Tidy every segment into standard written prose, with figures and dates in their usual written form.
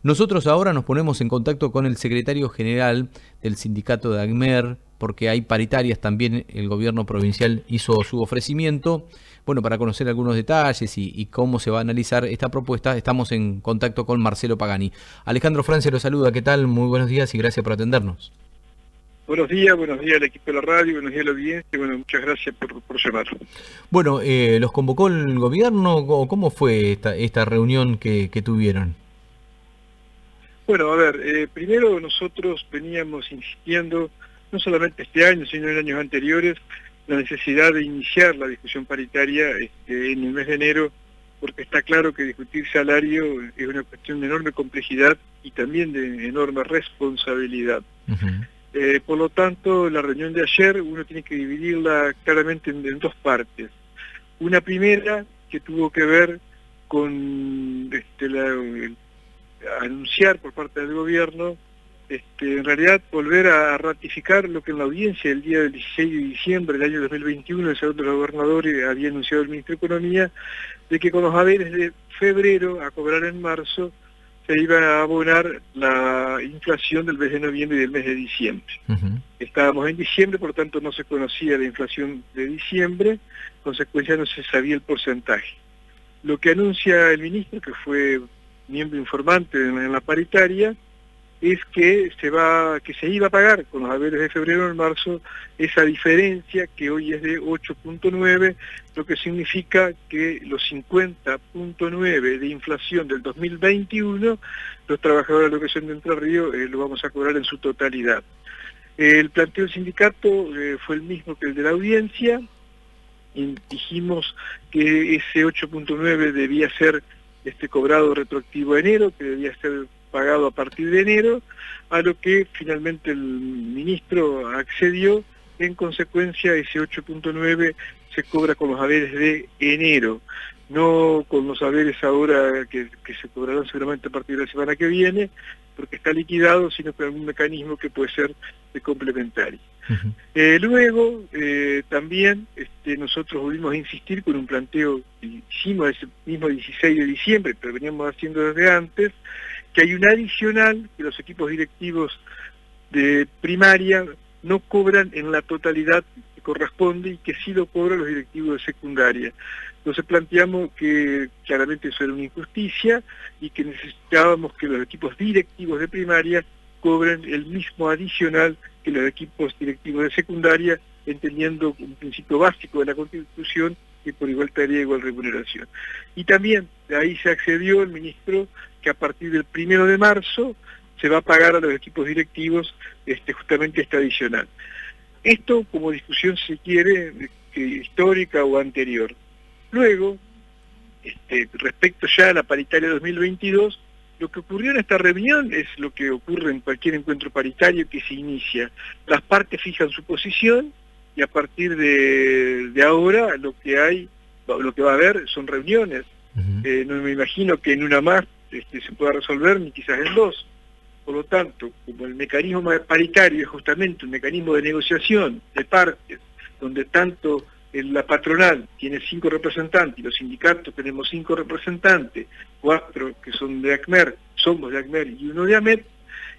Nosotros ahora nos ponemos en contacto con el secretario general del sindicato de ACMER, porque hay paritarias, también el gobierno provincial hizo su ofrecimiento. Bueno, para conocer algunos detalles y cómo se va a analizar esta propuesta, estamos en contacto con Marcelo Pagani. Alejandro Francia lo saluda, ¿qué tal? Muy buenos días y gracias por atendernos. Buenos días al equipo de la radio, buenos días a la audiencia, bueno, muchas gracias por llamar. Bueno, ¿los convocó el gobierno o cómo fue esta reunión que tuvieron? Bueno, a ver, primero nosotros veníamos insistiendo, no solamente este año, sino en años anteriores, la necesidad de iniciar la discusión paritaria en el mes de enero, porque está claro que discutir salario es una cuestión de enorme complejidad y también de enorme responsabilidad. Uh-huh. Por lo tanto, la reunión de ayer uno tiene que dividirla claramente en dos partes. Una primera que tuvo que ver con anunciar por parte del gobierno, en realidad volver a ratificar lo que en la audiencia el día del 16 de diciembre del año 2021 el segundo gobernador había anunciado el ministro de Economía, de que con los haberes de febrero a cobrar en marzo se iba a abonar la inflación del mes de noviembre y del mes de diciembre. Uh-huh. Estábamos en diciembre, por lo tanto no se conocía la inflación de diciembre, en consecuencia no se sabía el porcentaje. Lo que anuncia el ministro, que fue miembro informante en la paritaria, es que se iba a pagar con los haberes de febrero en marzo esa diferencia que hoy es de 8.9, lo que significa que los 50.9 de inflación del 2021, los trabajadores de la locación de Entre Ríos lo vamos a cobrar en su totalidad. El planteo del sindicato fue el mismo que el de la audiencia, y dijimos que ese 8.9 debía ser cobrado retroactivo a enero, que debía ser pagado a partir de enero, a lo que finalmente el ministro accedió. En consecuencia, ese 8.9 se cobra con los haberes de enero, no con los haberes ahora que se cobrarán seguramente a partir de la semana que viene, porque está liquidado, sino con algún mecanismo que puede ser de complementario. Uh-huh. Luego, también nosotros volvimos a insistir con un planteo que hicimos ese mismo 16 de diciembre, pero veníamos haciendo desde antes, que hay un adicional que los equipos directivos de primaria no cobran en la totalidad que corresponde y que sí lo cobran los directivos de secundaria. Entonces planteamos que claramente eso era una injusticia y que necesitábamos que los equipos directivos de primaria cobren el mismo adicional que los equipos directivos de secundaria, entendiendo un principio básico de la Constitución, que por igual tarea igual remuneración. Y también de ahí se accedió el ministro que a partir del 1 de marzo se va a pagar a los equipos directivos justamente este adicional. Esto como discusión, si quiere, histórica o anterior. Luego, respecto ya a la paritaria 2022, lo que ocurrió en esta reunión es lo que ocurre en cualquier encuentro paritario que se inicia. Las partes fijan su posición y a partir de ahora lo que va a haber son reuniones. Uh-huh. No me imagino que en una más se pueda resolver, ni quizás en dos. Por lo tanto, como el mecanismo paritario es justamente un mecanismo de negociación de partes, donde tanto la patronal tiene 5 representantes y los sindicatos tenemos 5 representantes, 4 que son de ACMER, somos de ACMER y 1 de AMET,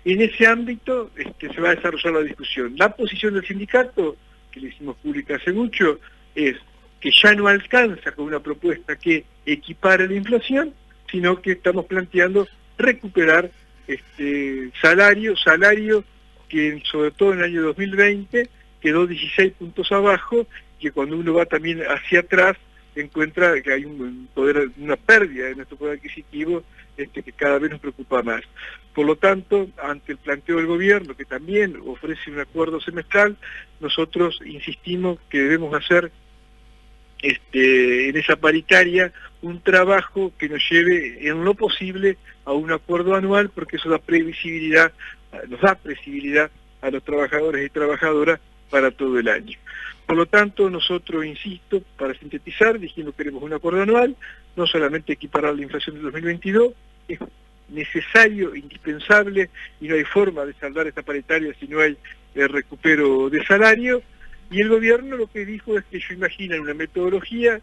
en ese ámbito se va a desarrollar la discusión. La posición del sindicato, que le hicimos pública hace mucho, es que ya no alcanza con una propuesta que equipare la inflación, sino que estamos planteando recuperar salario que sobre todo en el año 2020 quedó 16 puntos abajo, que cuando uno va también hacia atrás encuentra que hay una pérdida de nuestro poder adquisitivo que cada vez nos preocupa más. Por lo tanto, ante el planteo del gobierno, que también ofrece un acuerdo semestral, nosotros insistimos que debemos hacer en esa paritaria un trabajo que nos lleve en lo posible a un acuerdo anual, porque eso nos da previsibilidad a los trabajadores y trabajadoras para todo el año. Por lo tanto, nosotros, insisto, para sintetizar, dijimos que queremos un acuerdo anual, no solamente equiparar la inflación del 2022, es necesario, indispensable, y no hay forma de saldar esta paritaria si no hay recupero de salario, y el gobierno lo que dijo es que ellos imaginan una metodología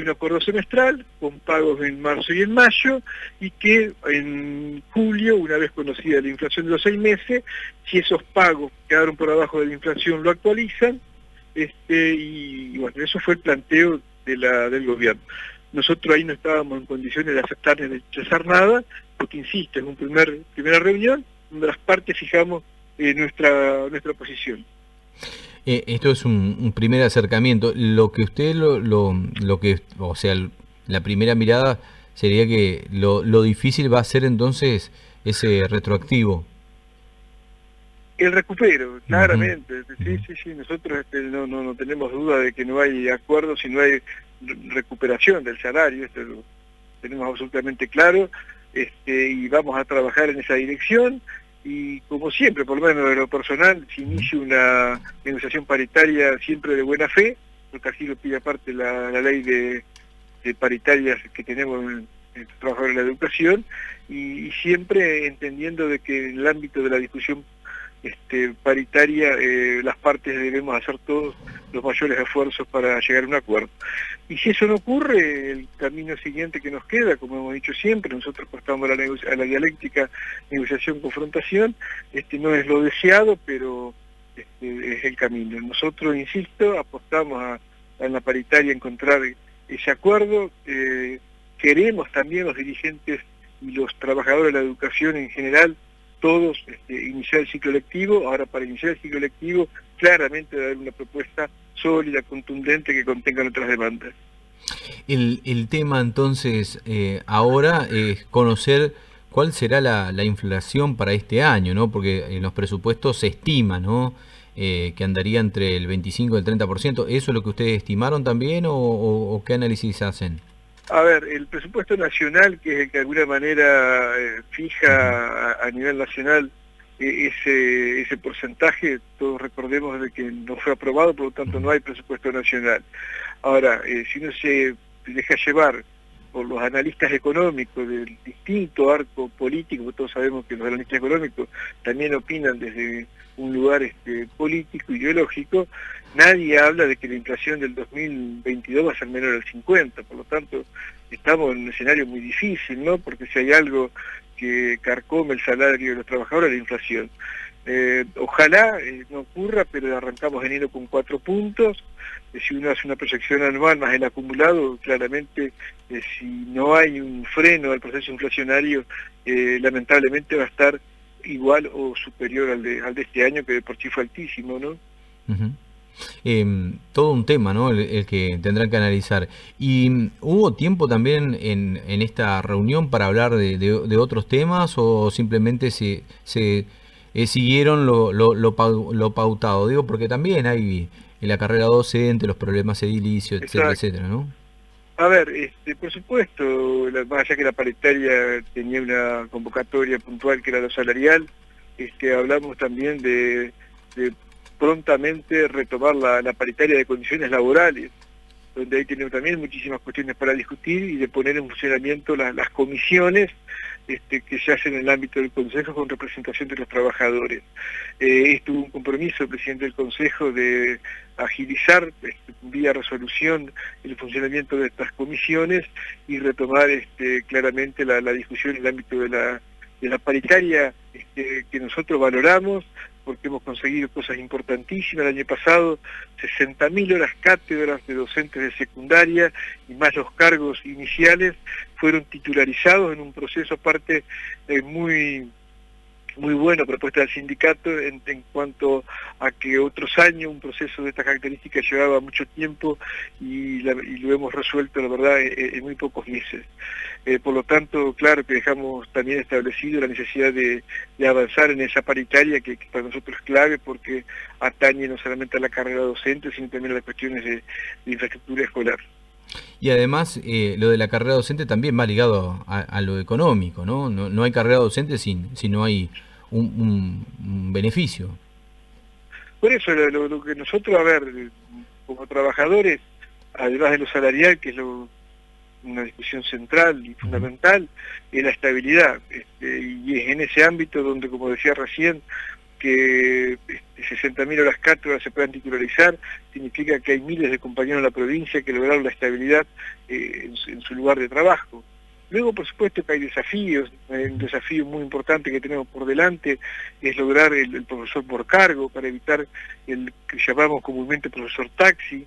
un acuerdo semestral con pagos en marzo y en mayo, y que en julio, una vez conocida la inflación de los 6 meses, si esos pagos quedaron por abajo de la inflación, lo actualizan, y bueno, eso fue el planteo del gobierno. Nosotros ahí no estábamos en condiciones de aceptar ni de rechazar nada, porque insisto, es una primera reunión donde las partes fijamos nuestra posición. Esto es un primer acercamiento. Lo que usted, o sea, la primera mirada sería que lo difícil va a ser entonces ese retroactivo. El recupero, claramente. Sí, nosotros no tenemos duda de que no hay acuerdo si no hay recuperación del salario, esto lo tenemos absolutamente claro, y vamos a trabajar en esa dirección, y como siempre, por lo menos de lo personal, se inicia una negociación paritaria siempre de buena fe, porque así lo pide aparte la ley de paritarias que tenemos en el trabajador de la educación, y siempre entendiendo de que en el ámbito de la discusión paritaria, las partes debemos hacer todos los mayores esfuerzos para llegar a un acuerdo. Y si eso no ocurre, el camino siguiente que nos queda, como hemos dicho siempre, nosotros apostamos a la dialéctica, negociación, confrontación, no es lo deseado, pero es el camino. Nosotros, insisto, apostamos en la paritaria encontrar ese acuerdo. Queremos también los dirigentes y los trabajadores de la educación en general, todos iniciar el ciclo lectivo. Ahora, para iniciar el ciclo lectivo, claramente debe haber una propuesta sólida, contundente, que contenga otras demandas. El tema entonces ahora es conocer cuál será la inflación para este año, ¿no? Porque en los presupuestos se estima, ¿no? Que andaría entre el 25 y el 30%. ¿Eso es lo que ustedes estimaron también o qué análisis hacen? A ver, el presupuesto nacional, que es el que de alguna manera fija a nivel nacional ese porcentaje, todos recordemos de que no fue aprobado, por lo tanto no hay presupuesto nacional. Ahora, si uno se deja llevar por los analistas económicos del distinto arco político, todos sabemos que los analistas económicos también opinan desde un lugar político, ideológico, nadie habla de que la inflación del 2022 va a ser menor al 50, por lo tanto estamos en un escenario muy difícil, ¿no? Porque si hay algo que carcome el salario de los trabajadores, la inflación. Ojalá no ocurra, pero arrancamos enero con 4 puntos. Si uno hace una proyección anual más el acumulado, claramente si no hay un freno al proceso inflacionario, lamentablemente va a estar igual o superior al de este año, que de por sí fue altísimo, ¿no? Todo un tema, ¿no? El que tendrán que analizar. ¿Y hubo tiempo también en esta reunión para hablar de otros temas o simplemente se siguieron lo pautado? Digo, porque también hay en la carrera docente los problemas edilicios, etcétera, etcétera, ¿no? A ver, por supuesto, más allá que la paritaria tenía una convocatoria puntual que era lo salarial, hablamos también de prontamente retomar la paritaria de condiciones laborales, donde ahí tenemos también muchísimas cuestiones para discutir y de poner en funcionamiento las comisiones que se hacen en el ámbito del Consejo con representación de los trabajadores. Estuvo un compromiso del presidente del Consejo de agilizar vía resolución el funcionamiento de estas comisiones y retomar claramente la discusión en el ámbito de la paritaria que nosotros valoramos, porque hemos conseguido cosas importantísimas. El año pasado 60.000 horas cátedras de docentes de secundaria y más los cargos iniciales fueron titularizados en un proceso aparte muy bueno, propuesta del sindicato en cuanto a que otros años un proceso de estas características llevaba mucho tiempo y lo hemos resuelto, la verdad, en muy pocos meses. Por lo tanto, claro que dejamos también establecido la necesidad de avanzar en esa paritaria que para nosotros es clave porque atañe no solamente a la carrera docente, sino también a las cuestiones de infraestructura escolar. Y además, lo de la carrera docente también va ligado a lo económico, ¿no? No hay carrera docente si no hay un beneficio. Por eso lo que nosotros, a ver, como trabajadores, además de lo salarial, que es una discusión central y fundamental, es la estabilidad. Y es en ese ámbito donde, como decía recién, que 60.000 horas cátedras se puedan titularizar, significa que hay miles de compañeros en la provincia que lograron la estabilidad en su lugar de trabajo. Luego, por supuesto, que hay desafíos. Un desafío muy importante que tenemos por delante es lograr el profesor por cargo para evitar el que llamamos comúnmente profesor taxi.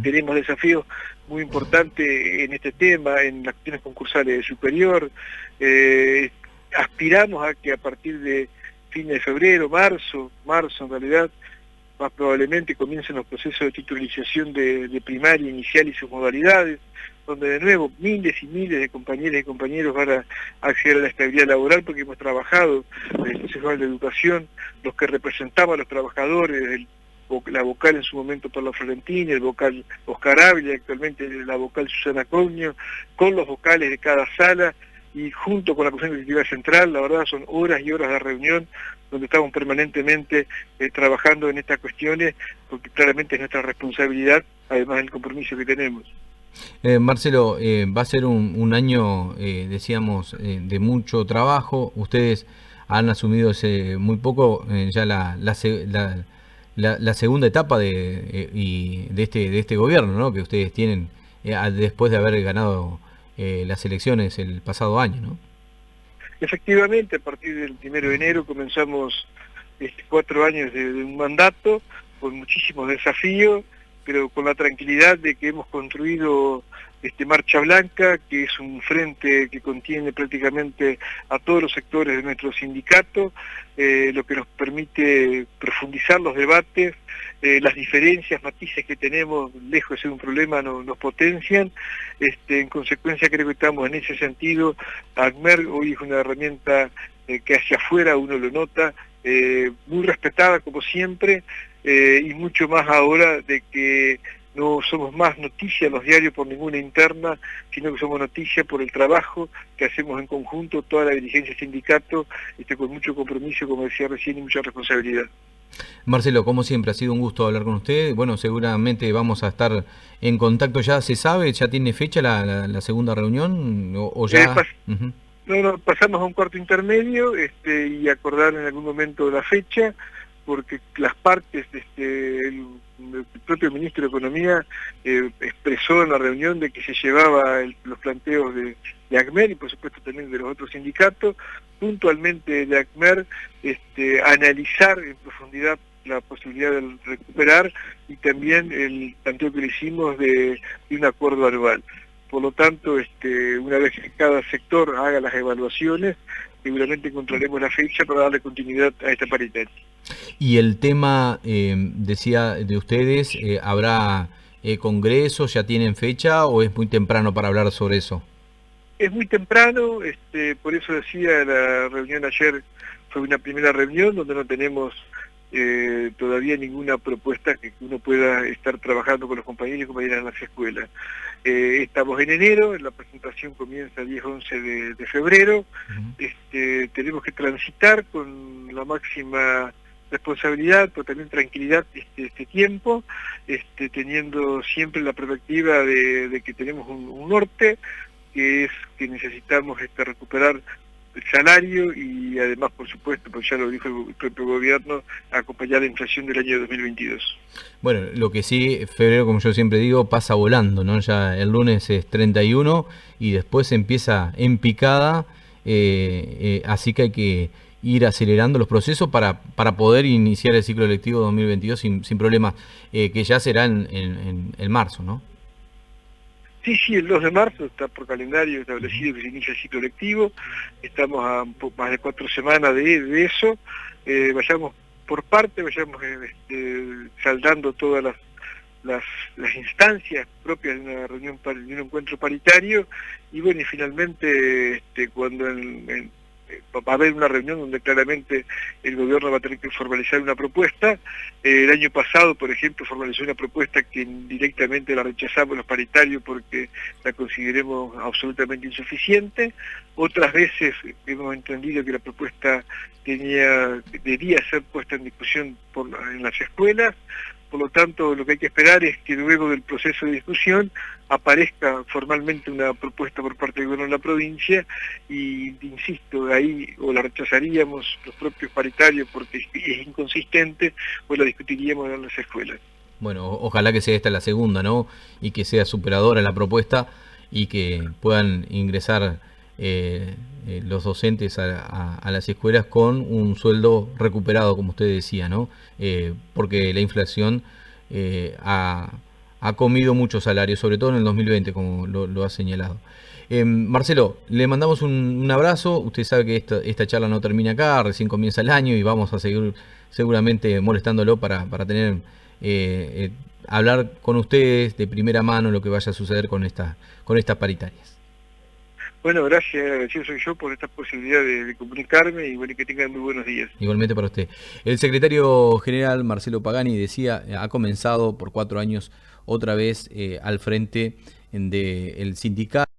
Tenemos desafíos muy importantes en este tema, en las cuestiones concursales de superior. Aspiramos a que a partir de fines de febrero, marzo en realidad, más probablemente comiencen los procesos de titularización de primaria, inicial y sus modalidades, donde de nuevo miles y miles de compañeras y compañeros van a acceder a la estabilidad laboral, porque hemos trabajado en el Consejo de Educación, los que representaban a los trabajadores, la vocal en su momento Paula Florentini, el vocal Oscar Ávila, actualmente la vocal Susana Cognio, con los vocales de cada sala, y junto con la Comisión Ejecutiva Central. La verdad son horas y horas de reunión donde estamos permanentemente trabajando en estas cuestiones, porque claramente es nuestra responsabilidad, además del compromiso que tenemos. Marcelo, va a ser un año, decíamos, de mucho trabajo. Ustedes han asumido hace muy poco ya la segunda etapa de este gobierno, ¿no?, que ustedes tienen después de haber ganado las elecciones el pasado año, ¿no? Efectivamente, a partir del 1 de enero comenzamos 4 años de un mandato con muchísimos desafíos, pero con la tranquilidad de que hemos construido Marcha Blanca, que es un frente que contiene prácticamente a todos los sectores de nuestro sindicato, lo que nos permite profundizar los debates, las diferencias, matices que tenemos, lejos de ser un problema, nos potencian. En consecuencia creo que estamos en ese sentido. ACMER hoy es una herramienta que hacia afuera uno lo nota, muy respetada como siempre, y mucho más ahora de que no somos más noticia en los diarios por ninguna interna, sino que somos noticia por el trabajo que hacemos en conjunto, toda la dirigencia del sindicato, con mucho compromiso, como decía recién, y mucha responsabilidad. Marcelo, como siempre, ha sido un gusto hablar con usted. Bueno, seguramente vamos a estar en contacto. ¿Ya se sabe? ¿Ya tiene fecha la segunda reunión? ¿O ya? No, pasamos a un cuarto intermedio y acordar en algún momento la fecha, porque las partes, el propio ministro de Economía expresó en la reunión de que se llevaba los planteos de ACMER y por supuesto también de los otros sindicatos, puntualmente de ACMER, analizar en profundidad la posibilidad de recuperar y también el planteo que le hicimos de un acuerdo anual. Por lo tanto, una vez que cada sector haga las evaluaciones, seguramente encontraremos la fecha para darle continuidad a esta paritaria. Y el tema, decía, de ustedes, ¿habrá congreso? ¿Ya tienen fecha o es muy temprano para hablar sobre eso? Es muy temprano, por eso decía, la reunión ayer fue una primera reunión donde no tenemos todavía ninguna propuesta que uno pueda estar trabajando con los compañeros y compañeras en las escuelas. Estamos en enero, la presentación comienza el 10-11 de febrero, tenemos que transitar con la máxima responsabilidad, pero también tranquilidad este tiempo, teniendo siempre la perspectiva de que tenemos un norte, que es que necesitamos recuperar el salario y además, por supuesto, pues ya lo dijo el propio gobierno, acompañar la inflación del año 2022. Bueno, lo que sí, febrero, como yo siempre digo, pasa volando, ¿no? Ya el lunes es 31 y después empieza en picada, así que hay que ir acelerando los procesos para poder iniciar el ciclo lectivo 2022 sin problemas, que ya será en marzo, ¿no? Sí, el 2 de marzo está por calendario establecido que se inicia el ciclo lectivo, estamos a un poco más de 4 semanas de eso, vayamos por parte, vayamos saldando todas las instancias propias de una reunión, de un encuentro paritario, y bueno, y finalmente cuando va a haber una reunión donde claramente el gobierno va a tener que formalizar una propuesta. El año pasado, por ejemplo, formalizó una propuesta que directamente la rechazamos los paritarios porque la consideremos absolutamente insuficiente. Otras veces hemos entendido que la propuesta debía ser puesta en discusión en las escuelas. Por lo tanto, lo que hay que esperar es que luego del proceso de discusión aparezca formalmente una propuesta por parte del gobierno de la provincia y, insisto, ahí o la rechazaríamos los propios paritarios porque es inconsistente o la discutiríamos en las escuelas. Bueno, ojalá que sea esta la segunda, ¿no? Y que sea superadora la propuesta y que puedan ingresar los docentes a las escuelas con un sueldo recuperado, como usted decía, ¿no? Porque la inflación ha comido muchos salarios, sobre todo en el 2020, como lo ha señalado. Marcelo, le mandamos un abrazo. Usted sabe que esta charla no termina acá, recién comienza el año y vamos a seguir seguramente molestándolo para tener hablar con ustedes de primera mano lo que vaya a suceder con estas paritarias. Bueno, gracias, agradecido soy yo por esta posibilidad de comunicarme y bueno, que tengan muy buenos días. Igualmente para usted. El secretario general Marcelo Pagani decía, ha comenzado por 4 años otra vez al frente del sindicato.